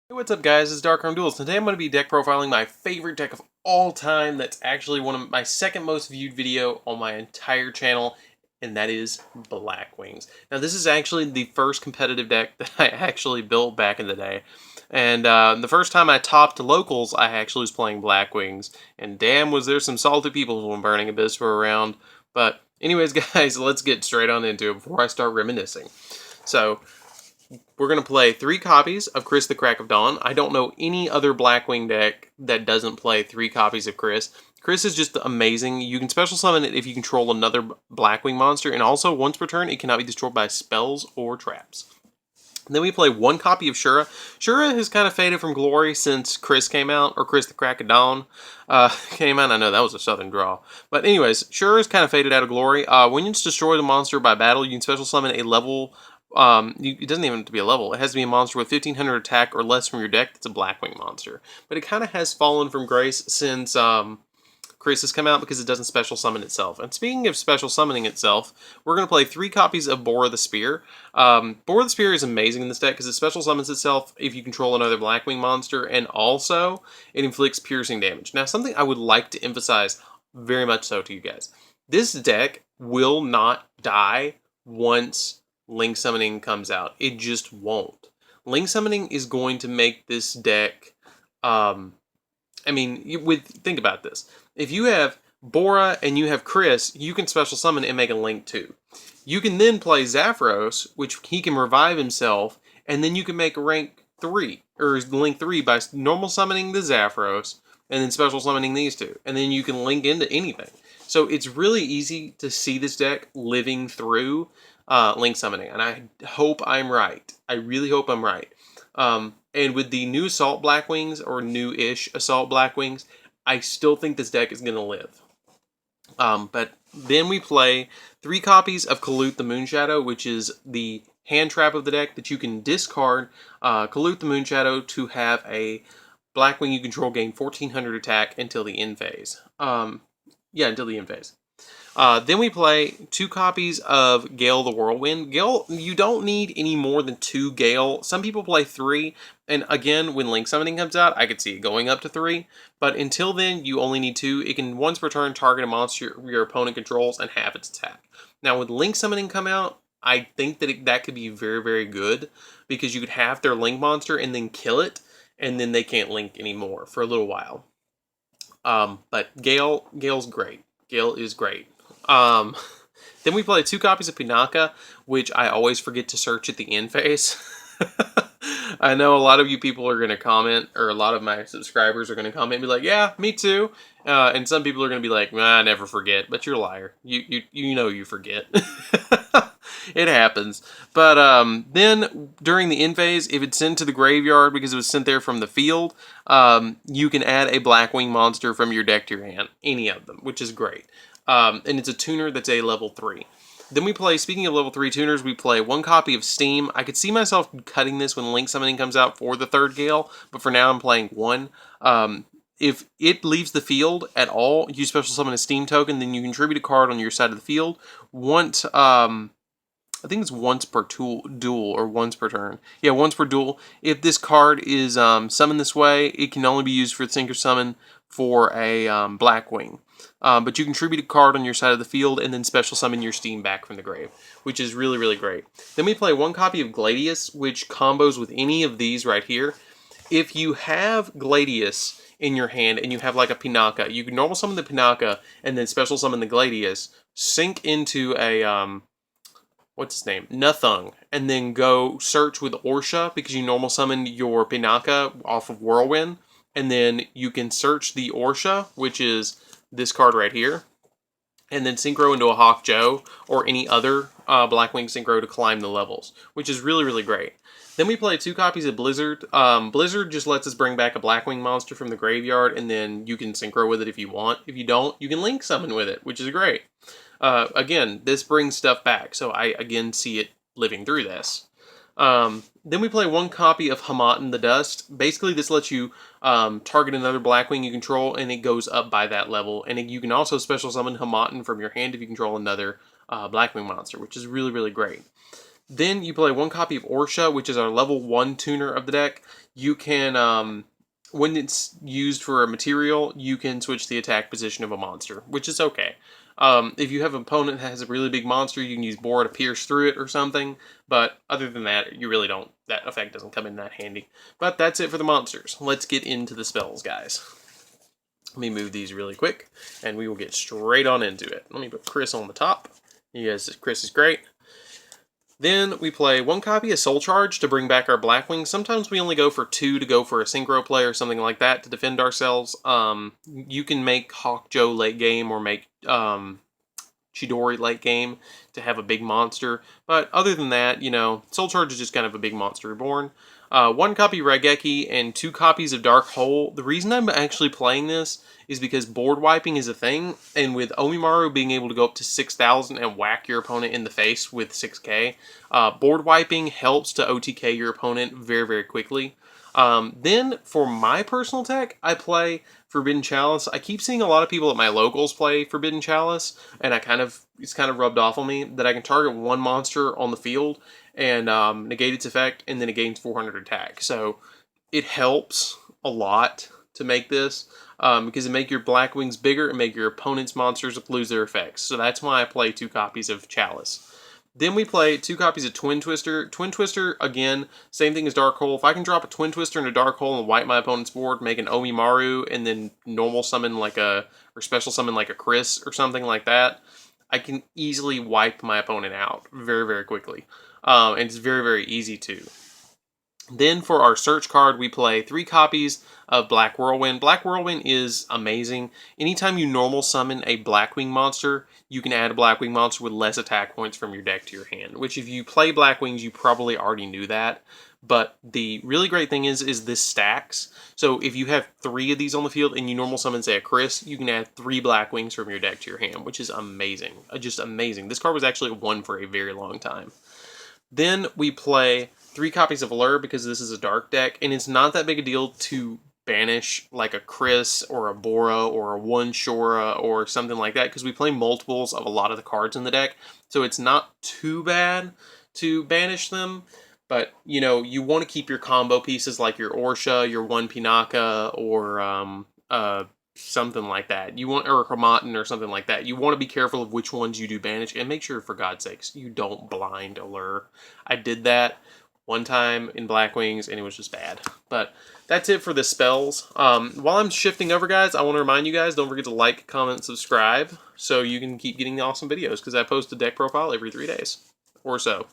Hey, what's up guys, it's DarkArmedDuelist. Today I'm going to be deck profiling my favorite deck of all time that's actually one of my second most viewed video on my entire channel, and that is Blackwings. Now this is actually the first competitive deck that I actually built back in the day. And the first time I topped locals, I actually was playing Blackwings. And damn was there some salty people when Burning Abyss were around. But anyways guys, let's get straight on into it before I start reminiscing. So, we're going to play 3 copies of Chris the Crack of Dawn. I don't know any other Blackwing deck that doesn't play 3 copies of Chris. Chris is just amazing. You can special summon it if you control another Blackwing monster, and also once per turn, it cannot be destroyed by spells or traps. And then we play 1 copy of Shura. Shura has kind of faded from glory since Chris came out, or Chris the Crack of Dawn came out. I know that was a southern draw. But anyways, Shura has kind of faded out of glory. When you destroy the monster by battle, you can special summon a level. It doesn't even have to be a level. It has to be a monster with 1500 attack or less from your deck that's a Blackwing monster. But it kind of has fallen from grace since Chris has come out because it doesn't special summon itself. And speaking of special summoning itself, we're going to play 3 copies of Bora the Spear. Bora the Spear is amazing in this deck because it special summons itself if you control another Blackwing monster, and also it inflicts piercing damage. Now, something I would like to emphasize very much so to you guys. This deck will not die once Link Summoning comes out. It just won't. Link Summoning is going to make this deck, think about this. If you have Bora and you have Chris, you can special summon and make a Link too. You can then play Zapdos, which he can revive himself, and then you can make a rank 3, or Link 3 by normal summoning the Zapdos, and then special summoning these two. And then you can link into anything. So it's really easy to see this deck living through Link Summoning, and I hope I'm right. I really hope I'm right. And with the new Assault Blackwings, or new-ish Assault Blackwings, I still think this deck is going to live. But then we play 3 copies of Kalut the Moonshadow, which is the hand trap of the deck that you can discard Kalut the Moonshadow to have a Blackwing you control gain 1400 attack until the end phase. Until the end phase. Then we play 2 copies of Gale the Whirlwind. Gale, you don't need any more than 2 Gale. Some people play 3, and again, when Link Summoning comes out, I could see it going up to 3. But until then, you only need 2. It can once per turn target a monster your opponent controls and half its attack. Now, with Link Summoning come out, I think that that could be very, very good, because you could have their Link monster and then kill it, and then they can't Link anymore for a little while. But Gale's great. Gale is great. Then we play 2 copies of Pinaka, which I always forget to search at the end phase. I know a lot of you people are going to comment, or a lot of my subscribers are going to comment and be like, yeah, me too. And some people are going to be like, I never forget, but you're a liar. You know you forget. It happens. But then during the end phase, if it's sent to the graveyard because it was sent there from the field, you can add a Blackwing monster from your deck to your hand, any of them, which is great. And it's a tuner that's a level 3. Then we play, speaking of level 3 tuners, we play 1 copy of Steam. I could see myself cutting this when Link Summoning comes out for the 3rd Gale, but for now I'm playing 1. If it leaves the field at all, you special summon a Steam token, then you contribute a card on your side of the field. Once, I think it's once per duel, or once per turn. Yeah, once per duel. If this card is summoned this way, it can only be used for Synchro Summon for a Blackwing. But you contribute a card on your side of the field and then special summon your Steam back from the grave, which is really, really great. Then we play 1 copy of Gladius, which combos with any of these right here. If you have Gladius in your hand and you have like a Pinaka, you can normal summon the Pinaka and then special summon the Gladius, sync into a, what's his name? Nothung, and then go search with Orsha because you normal summoned your Pinaka off of Whirlwind, and then you can search the Orsha, which is this card right here, and then synchro into a Hawk Joe or any other Blackwing synchro to climb the levels, which is really, really great. Then we play 2 copies of Blizzard. Blizzard just lets us bring back a Blackwing monster from the graveyard, and then you can synchro with it if you want. If you don't, you can Link Summon with it, which is great. Again, this brings stuff back, so I again see it living through this. Then we play 1 copy of Hamaten the Dust. Basically, this lets you target another Blackwing you control, and it goes up by that level. And you can also special summon Hamaten from your hand if you control another Blackwing monster, which is really, really great. Then you play 1 copy of Orsha, which is our level 1 tuner of the deck. You can, when it's used for a material, you can switch the attack position of a monster, which is okay. If you have an opponent that has a really big monster, you can use Bora to pierce through it or something. But other than that, you really don't. That effect doesn't come in that handy. But that's it for the monsters. Let's get into the spells, guys. Let me move these really quick, and we will get straight on into it. Let me put Chris on the top. You guys, Chris is great. Then we play 1 copy of Soul Charge to bring back our Blackwing. Sometimes we only go for 2 to go for a synchro play or something like that to defend ourselves. You can make Hawkjoe late game or make Chidori late game to have a big monster. But other than that, you know, Soul Charge is just kind of a big monster reborn. 1 copy Raigeki and 2 copies of Dark Hole. The reason I'm actually playing this is because board wiping is a thing, and with Omimaru being able to go up to 6,000 and whack your opponent in the face with 6k, board wiping helps to OTK your opponent very, very quickly. Then for my personal tech, I play Forbidden Chalice. I keep seeing a lot of people at my locals play Forbidden Chalice, and it's kind of rubbed off on me that I can target 1 monster on the field and negate its effect, and then it gains 400 attack. So it helps a lot to make this, because it make your Blackwings bigger and make your opponent's monsters lose their effects. So that's why I play 2 copies of Chalice. Then we play 2 copies of Twin Twister. Twin Twister, again, same thing as Dark Hole. If I can drop a Twin Twister into Dark Hole and wipe my opponent's board, make an Omimaru, and then normal summon or special summon like a Chris or something like that, I can easily wipe my opponent out very, very quickly. And it's very, very easy to. Then for our search card, we play 3 copies of Black Whirlwind. Black Whirlwind is amazing. Anytime you normal summon a Blackwing monster, you can add a Blackwing monster with less attack points from your deck to your hand, which if you play Blackwings, you probably already knew that. But the really great thing is this stacks. So if you have 3 of these on the field and you normal summon, say, a Chris, you can add 3 Blackwings from your deck to your hand, which is amazing. Just amazing. This card was actually 1 for a very long time. Then we play 3 copies of Allure because this is a dark deck, and it's not that big a deal to banish like a Chris or a Bora or a 1 Shora or something like that, because we play multiples of a lot of the cards in the deck, so it's not too bad to banish them. But, you know, you want to keep your combo pieces like your Orsha, your 1 Pinaka, or something like that. You want, or Chromatin or something like that. You want to be careful of which ones you do banish, and make sure, for God's sakes, you don't blind Allure. I did that 1 time in Blackwings, and it was just bad. But that's it for the spells. While I'm shifting over, guys, I want to remind you guys, don't forget to like, comment, subscribe, so you can keep getting the awesome videos, because I post a deck profile every 3 days, or so.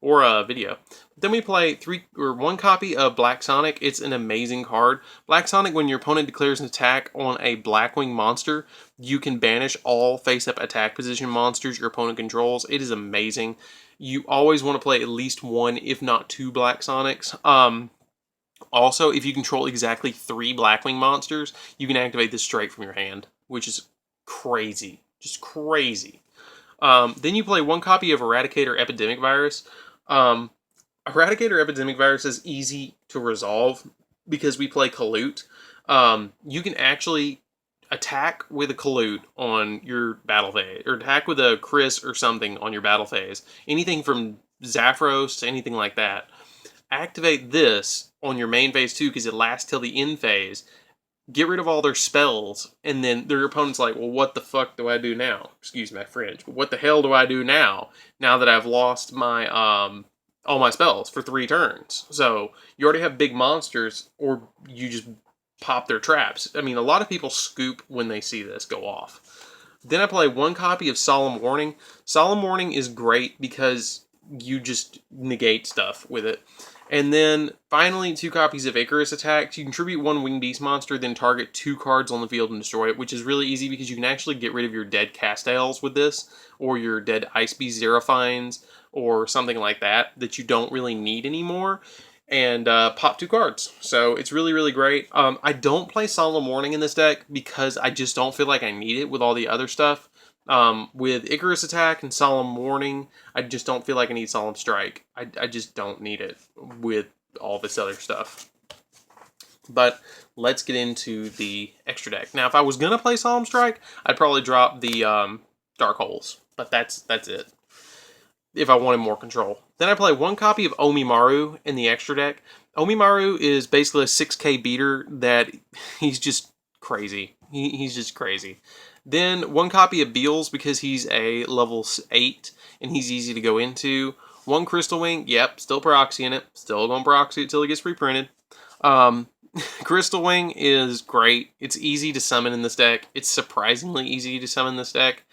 Or a video. Then we play 1 copy of Black Sonic. It's an amazing card. Black Sonic, when your opponent declares an attack on a Blackwing monster, you can banish all face-up attack position monsters your opponent controls. It is amazing. You always want to play at least 1, if not 2 Black Sonics. Also, if you control exactly 3 Blackwing monsters, you can activate this straight from your hand, which is crazy. Just crazy. Then you play 1 copy of Eradicator Epidemic Virus. Eradicator Epidemic Virus is easy to resolve because we play Kalute. You can actually attack with a Kalute on your battle phase, or attack with a Chris or something on your battle phase. Anything from Zaphros to anything like that. Activate this on your main phase too, because it lasts till the end phase. Get rid of all their spells, and then their opponent's like, well, what the fuck do I do now? Excuse my French, but what the hell do I do now that I've lost my all my spells for 3 turns? So you already have big monsters, or you just pop their traps. I mean, a lot of people scoop when they see this go off. Then I play 1 copy of Solemn Warning. Solemn Warning is great because you just negate stuff with it. And then, finally, 2 copies of Icarus Attack. You contribute 1 Winged Beast monster, then target 2 cards on the field and destroy it, which is really easy because you can actually get rid of your dead Castails with this, or your dead Ice Beast Xerophines, or something like that you don't really need anymore, and pop 2 cards. So it's really, really great. I don't play Solemn Warning in this deck because I just don't feel like I need it with all the other stuff. With Icarus Attack and Solemn Warning, I just don't feel like I need Solemn Strike. I just don't need it with all this other stuff. But let's get into the extra deck. Now, if I was going to play Solemn Strike, I'd probably drop the Dark Holes. But that's it. if I wanted more control. Then I play one copy of Omimaru in the extra deck. Omimaru is basically a 6k beater that he's just crazy. He's just crazy. Then one copy of Beals because he's a level 8 and he's easy to go into. One Crystal Wing, yep, still proxying it. Still don't proxy it till it gets reprinted. Crystal Wing is great. It's easy to summon in this deck. It's surprisingly easy to summon this deck.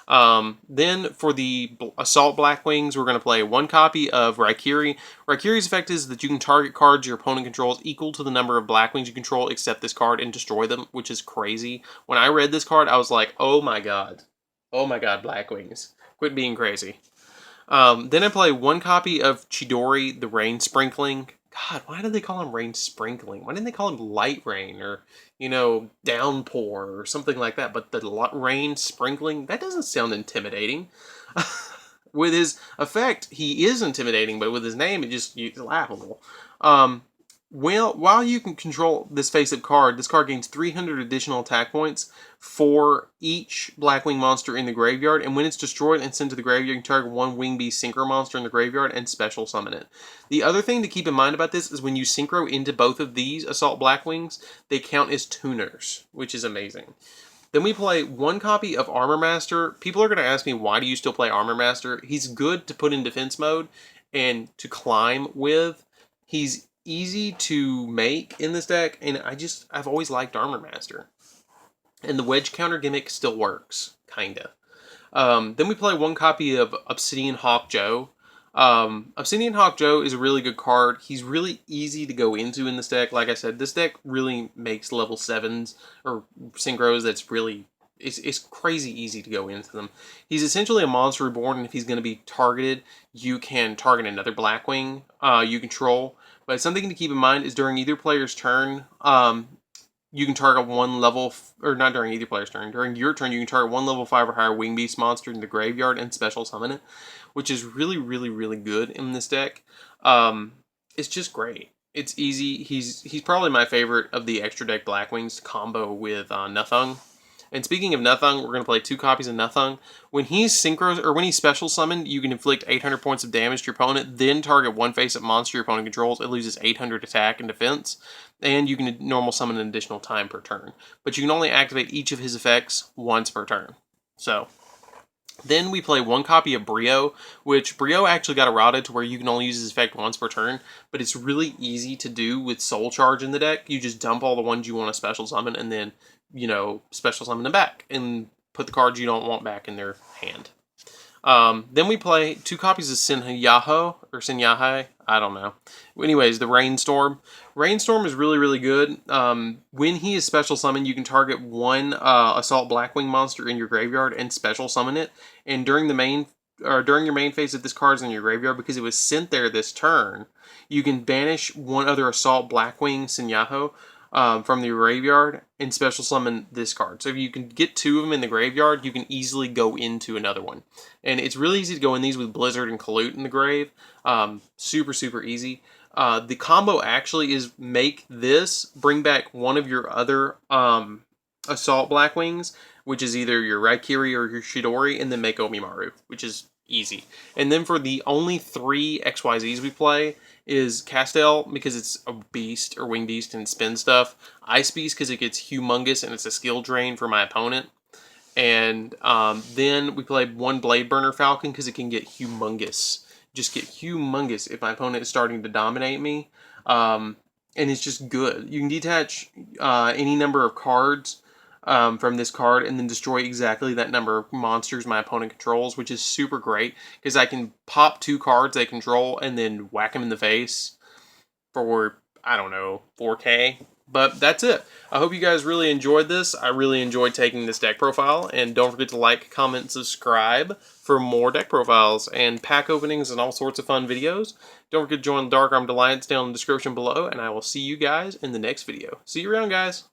Then for the Assault Blackwings, we're going to play one copy of Raikiri. Raikiri's effect is that you can target cards your opponent controls equal to the number of Blackwings you control except this card and destroy them, which is crazy. When I read this card, I was like, oh my god. Oh my god, Blackwings. Quit being crazy. Then I play one copy of Chidori, the Rain Sprinkling. God, why did they call him Rain Sprinkling? Why didn't they call him Light Rain or, you know, Downpour or something like that? But the Rain Sprinkling, that doesn't sound intimidating. With his effect, he is intimidating, but with his name, it's laughable. Well, while you can control this face-up card, this card gains 300 additional attack points for each Blackwing monster in the graveyard, and when it's destroyed and sent to the graveyard, you can target one Wing Beast Synchro monster in the graveyard and special summon it. The other thing to keep in mind about this is when you Synchro into both of these Assault Blackwings, they count as tuners, which is amazing. Then we play one copy of Armor Master. People are going to ask me, why do you still play Armor Master? He's good to put in defense mode and to climb with. He's easy to make in this deck, and I've always liked Armor Master. And the wedge counter gimmick still works, kinda. Then we play one copy of Obsidian Hawk Joe. Obsidian Hawk Joe is a really good card. He's really easy to go into in this deck. Like I said, this deck really makes level 7s or synchros that's really... It's crazy easy to go into them. He's essentially a monster reborn, and if he's going to be targeted, you can target another Blackwing you control. But something to keep in mind is during either player's turn, you can target one level, or not during either player's turn, during your turn, you can target one level 5 or higher Wing Beast monster in the graveyard and special summon it, which is really, really, really good in this deck. It's just great. It's easy. He's probably my favorite of the extra deck Blackwings to combo with Nothung. And speaking of Nothung, we're going to play two copies of Nothung. When he's synchros, or when he's special summoned, you can inflict 800 points of damage to your opponent, then target one face-up monster your opponent controls. It loses 800 attack and defense, and you can normal summon an additional time per turn. But you can only activate each of his effects once per turn. So, then we play one copy of Brio, which Brio actually got errata to where you can only use his effect once per turn, but it's really easy to do with Soul Charge in the deck. You just dump all the ones you want to special summon, and then, you know, special summon them back, and put the cards you don't want back in their hand. Then we play two copies of Yugioh, or Yugioh, I don't know. Anyways, the Rainstorm. Rainstorm is really, really good. When he is special summoned, you can target one Assault Blackwing monster in your graveyard and special summon it. And during your main phase, if this card is in your graveyard, because it was sent there this turn, you can banish one other Assault Blackwing Yugioh from the graveyard and special summon this card. So if you can get two of them in the graveyard, you can easily go into another one. And it's really easy to go in these with Blizzard and Kalute in the grave. Super, super easy. The combo actually is make this, bring back one of your other Assault Blackwings, which is either your Raikiri or your Chidori, and then make Omimaru, which is easy. And then for the only 3 XYZs we play is Castel, because it's a beast, or Wing Beast, and spin stuff. Ice Beast, because it gets humongous, and it's a skill drain for my opponent. And then we play one Blade Burner Falcon, because it can get humongous. Just get humongous if my opponent is starting to dominate me. And it's just good. You can detach any number of cards from this card and then destroy exactly that number of monsters my opponent controls, which is super great because I can pop 2 cards they control and then whack them in the face for, I don't know, 4K. But that's it. I hope you guys really enjoyed this. I really enjoyed taking this deck profile, and don't forget to like, comment, subscribe for more deck profiles and pack openings and all sorts of fun videos. Don't forget to join the DarkArmedAlliance down in the description below, and I will see you guys in the next video. See you around, guys.